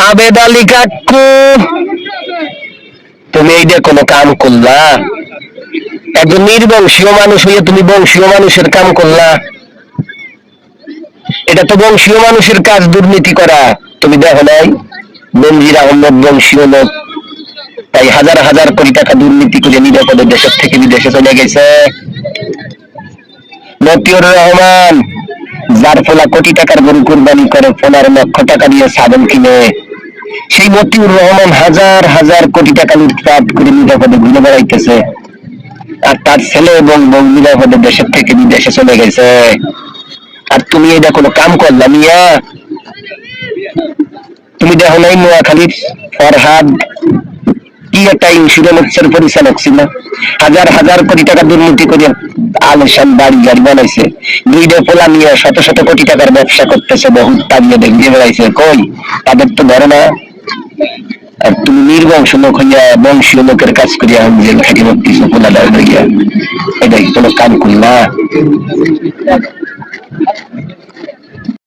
আবেদ আলী কাকু, তুমি এইটা কোনো কাম করলা? একজন নির্বংশীয় মানুষ হইয়া তুমি বংশীয় মানুষের কাম করলা? এটা তো বংশীয় মানুষের কাজ দুর্নীতি করা। তুমি দেখো নাই বেনজির আহমদ বংশীয় লোক, তাই হাজার হাজার কোটি টাকা দুর্নীতি করে নিরাপদে দেশের থেকে বিদেশে চলে গেছে। মতিউর রহমান, যার ফলা কোটি টাকার গরু কুরবানি করে 15 লক্ষ টাকা দিয়ে সাবন কিনে, সেই মতিউর রহমান হাজার হাজার কোটি টাকা লুটপাট করে নিরাপদে ঘুরে বেড়াইতেছে, আর তার ছেলে এবং বউ নিরাপদে দেশের থেকে বিদেশে চলে গেছে। আর তুমি এটা কোনো কাম করলা মিয়া? তুমি দেখো নাই নোয়াখালীর ফরহাদ কি একটা ইন্স্যুরেন্সের পরিচালক ছিল, হাজার হাজার কোটি টাকা দুর্নীতি করে আলিশান বাড়ি গাড়ি বানাইছে, দুইটা পোলা নিয়ে শত শত কোটি টাকার ব্যবসা করতেছে, বহুত তাগিয়ে দেখিয়ে বেড়াইছে, কই তাদের তো ধরে না। আর তুমি নির্বংশ লোক হইয়া বংশীয় লোকের কাজ করিয়া জেল খাটি বলতেছো পোলা দাঁড় হইয়া, এটা কি কোনো কাম করলা?